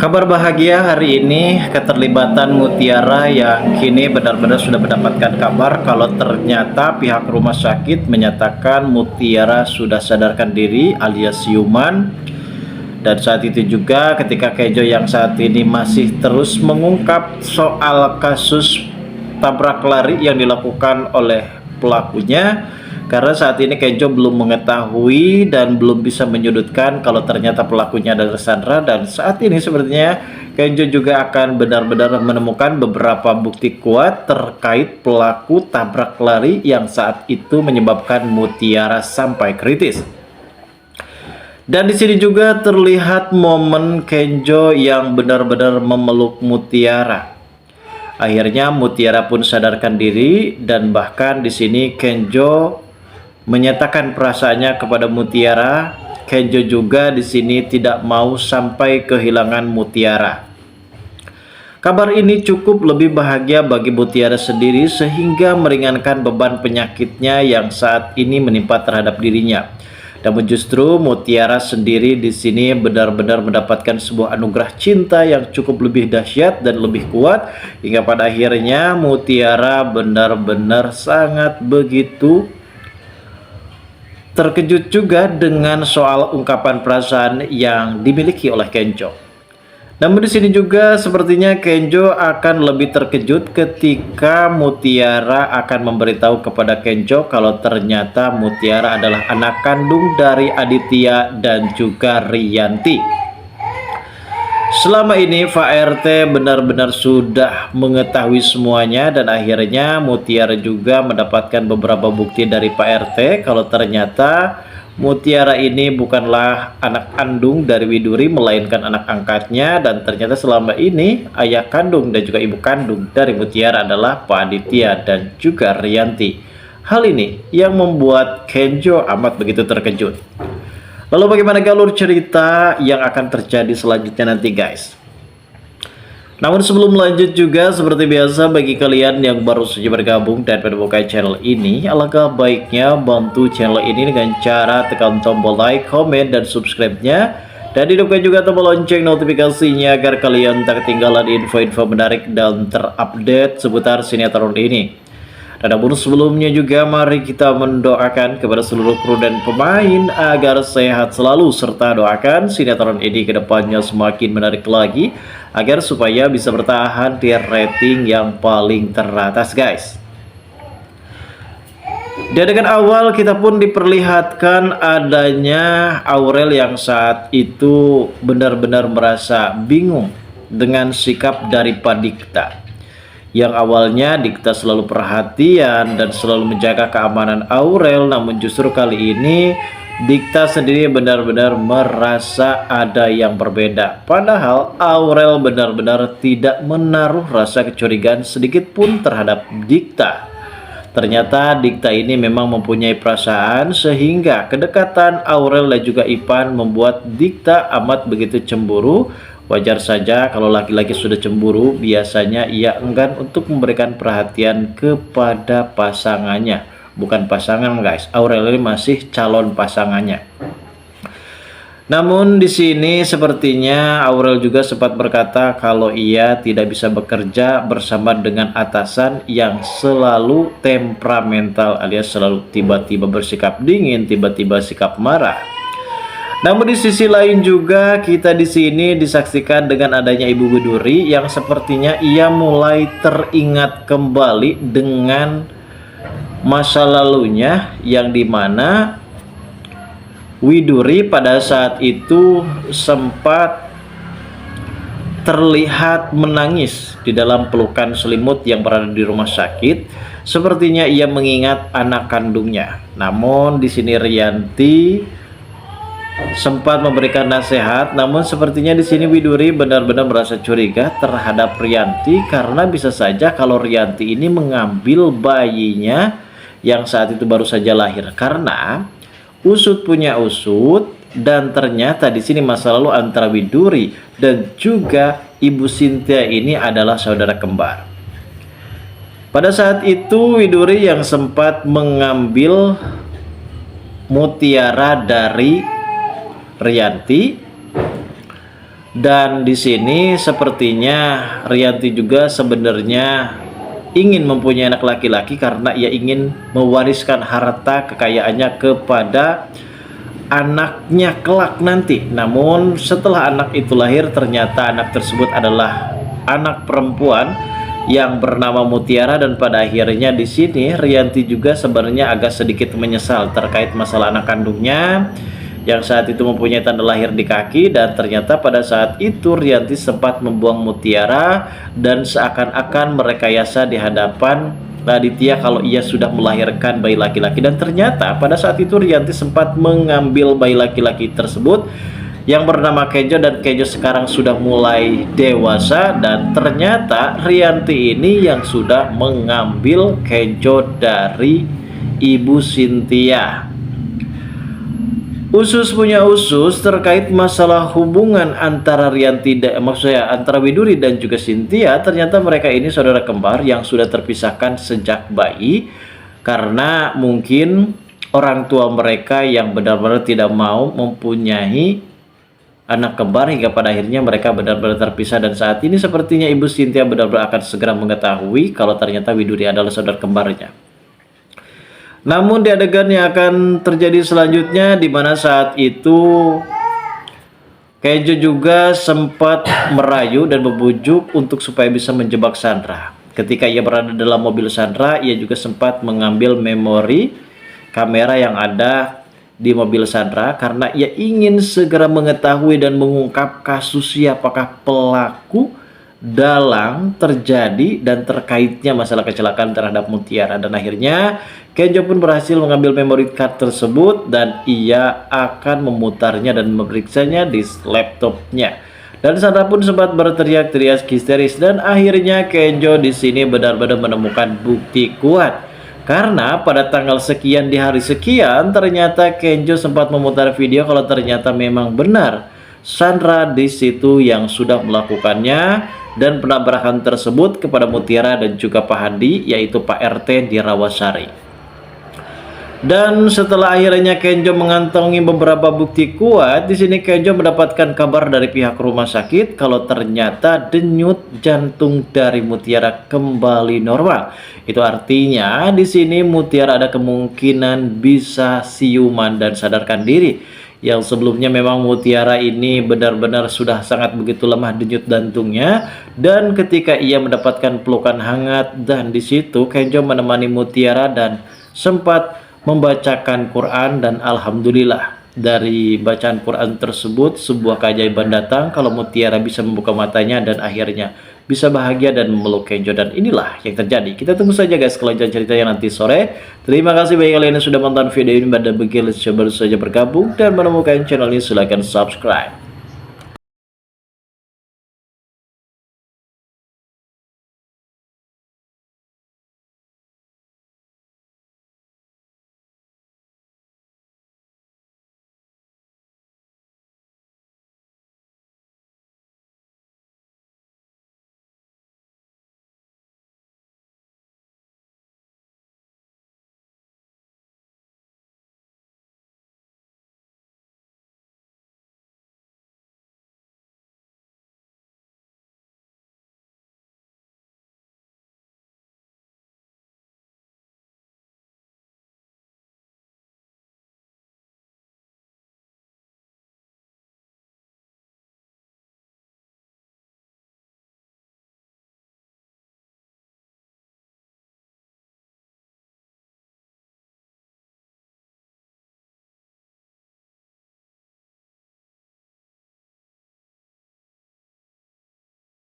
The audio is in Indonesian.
Kabar bahagia hari ini, keterlibatan Mutiara yang kini benar-benar sudah mendapatkan kabar kalau ternyata pihak rumah sakit menyatakan Mutiara sudah sadarkan diri alias siuman. Dan saat itu juga ketika Kenjo yang saat ini masih terus mengungkap soal kasus tabrak lari yang dilakukan oleh pelakunya, karena saat ini Kenjo belum mengetahui dan belum bisa menyudutkan kalau ternyata pelakunya adalah Sandra. Dan saat ini sepertinya Kenjo juga akan benar-benar menemukan beberapa bukti kuat terkait pelaku tabrak lari yang saat itu menyebabkan Mutiara sampai kritis. Dan di sini juga terlihat momen Kenjo yang benar-benar memeluk Mutiara. Akhirnya Mutiara pun sadarkan diri, dan bahkan di sini Kenjo menyatakan perasaannya kepada Mutiara. Kenjo juga di sini tidak mau sampai kehilangan Mutiara. Kabar ini cukup lebih bahagia bagi Mutiara sendiri sehingga meringankan beban penyakitnya yang saat ini menimpa terhadap dirinya. Namun justru Mutiara sendiri di sini benar-benar mendapatkan sebuah anugerah cinta yang cukup lebih dahsyat dan lebih kuat, hingga pada akhirnya Mutiara benar-benar sangat begitu terkejut juga dengan soal ungkapan perasaan yang dimiliki oleh Kenjo. Namun di sini juga sepertinya Kenjo akan lebih terkejut ketika Mutiara akan memberitahu kepada Kenjo kalau ternyata Mutiara adalah anak kandung dari Aditya dan juga Rianti. Selama ini Pak RT benar-benar sudah mengetahui semuanya, dan akhirnya Mutiara juga mendapatkan beberapa bukti dari Pak RT kalau ternyata Mutiara ini bukanlah anak kandung dari Widuri, melainkan anak angkatnya. Dan ternyata selama ini ayah kandung dan juga ibu kandung dari Mutiara adalah Pak Aditya dan juga Rianti. Hal ini yang membuat Kenjo amat begitu terkejut. Lalu bagaimana galur cerita yang akan terjadi selanjutnya nanti, guys? Namun sebelum lanjut juga, seperti biasa bagi kalian yang baru saja bergabung dan menemukan channel ini, alangkah baiknya bantu channel ini dengan cara tekan tombol like, komen, dan subscribe-nya. Dan hidupkan juga tombol lonceng notifikasinya agar kalian tak ketinggalan info-info menarik dan terupdate seputar sinetron ini. Dan namun sebelumnya juga mari kita mendoakan kepada seluruh kru dan pemain agar sehat selalu, serta doakan sinetron ini ke depannya semakin menarik lagi agar supaya bisa bertahan di rating yang paling teratas, guys. Dan dengan awal kita pun diperlihatkan adanya Aurel yang saat itu benar-benar merasa bingung dengan sikap dari Pak Dikta. Yang awalnya Dikta selalu perhatian dan selalu menjaga keamanan Aurel, namun justru kali ini Dikta sendiri benar-benar merasa ada yang berbeda. Padahal Aurel benar-benar tidak menaruh rasa kecurigaan sedikit pun terhadap Dikta. Ternyata Dikta ini memang mempunyai perasaan, sehingga kedekatan Aurel dan juga Ipan membuat Dikta amat begitu cemburu. Wajar saja kalau laki-laki sudah cemburu, biasanya ia enggan untuk memberikan perhatian kepada pasangannya. Bukan pasangan, guys, Aurel ini masih calon pasangannya. Namun di sini sepertinya Aurel juga sempat berkata kalau ia tidak bisa bekerja bersama dengan atasan yang selalu temperamental, alias selalu tiba-tiba bersikap dingin, tiba-tiba sikap marah. Namun di sisi lain juga kita di sini disaksikan dengan adanya Ibu Widuri yang sepertinya ia mulai teringat kembali dengan masa lalunya, yang dimana Widuri pada saat itu sempat terlihat menangis di dalam pelukan selimut yang berada di rumah sakit. Sepertinya ia mengingat anak kandungnya. Namun di sini Rianti sempat memberikan nasihat, namun sepertinya di sini Widuri benar-benar merasa curiga terhadap Rianti, karena bisa saja kalau Rianti ini mengambil bayinya yang saat itu baru saja lahir. Karena usut punya usut, dan ternyata di sini masa lalu antara Widuri dan juga Ibu Cynthia ini adalah saudara kembar. Pada saat itu Widuri yang sempat mengambil Mutiara dari Rianti, Dan di sini sepertinya Rianti juga sebenarnya ingin mempunyai anak laki-laki karena ia ingin mewariskan harta kekayaannya kepada anaknya kelak nanti. Namun setelah anak itu lahir, ternyata anak tersebut adalah anak perempuan yang bernama Mutiara, dan pada akhirnya di sini Rianti juga sebenarnya agak sedikit menyesal terkait masalah anak kandungnya yang saat itu mempunyai tanda lahir di kaki, dan ternyata pada saat itu Rianti sempat membuang Mutiara dan seakan-akan merekayasa di hadapan Raditya kalau ia sudah melahirkan bayi laki-laki. Dan ternyata pada saat itu Rianti sempat mengambil bayi laki-laki tersebut yang bernama Kenjo, dan Kenjo sekarang sudah mulai dewasa, dan ternyata Rianti ini yang sudah mengambil Kenjo dari Ibu Cynthia. Usus punya usus terkait masalah hubungan antara Rianti maksudnya antara Widuri dan juga Cynthia. Ternyata mereka ini saudara kembar yang sudah terpisahkan sejak bayi karena mungkin orang tua mereka yang benar-benar tidak mau mempunyai anak kembar, hingga pada akhirnya mereka benar-benar terpisah. Dan saat ini sepertinya Ibu Cynthia benar-benar akan segera mengetahui kalau ternyata Widuri adalah saudara kembarnya. Namun di adegan yang akan terjadi selanjutnya, di mana saat itu Kenjo juga sempat merayu dan membujuk untuk supaya bisa menjebak Sandra. Ketika ia berada dalam mobil Sandra, ia juga sempat mengambil memori kamera yang ada di mobil Sandra karena ia ingin segera mengetahui dan mengungkap kasus siapakah pelaku dalang terjadi dan terkaitnya masalah kecelakaan terhadap Mutiara. Dan akhirnya Kenjo pun berhasil mengambil memory card tersebut dan ia akan memutarnya dan memeriksanya di laptopnya. Dan Sandra pun sempat berteriak-teriak histeris, dan akhirnya Kenjo di sini benar-benar menemukan bukti kuat. Karena pada tanggal sekian di hari sekian ternyata Kenjo sempat memutar video kalau ternyata memang benar Sandra di situ yang sudah melakukannya, dan penabrakan tersebut kepada Mutiara dan juga Pak Hadi, yaitu Pak RT di Rawasari. Dan setelah akhirnya Kenjo mengantongi beberapa bukti kuat, di sini Kenjo mendapatkan kabar dari pihak rumah sakit kalau ternyata denyut jantung dari Mutiara kembali normal. Itu artinya di sini Mutiara ada kemungkinan bisa siuman dan sadarkan diri. Yang sebelumnya memang Mutiara ini benar-benar sudah sangat begitu lemah denyut jantungnya, dan ketika ia mendapatkan pelukan hangat, dan di situ Kenjo menemani Mutiara dan sempat membacakan Quran, dan alhamdulillah dari bacaan Quran tersebut sebuah keajaiban datang kalau Mutiara bisa membuka matanya dan akhirnya bisa bahagia dan memeluk Kenjo. Dan inilah yang terjadi. Kita tunggu saja guys kelanjutan ceritanya nanti sore. Terima kasih bagi kalian yang sudah menonton video ini. Pada bagi baru saja bergabung dan menemukan channel ini, silahkan subscribe.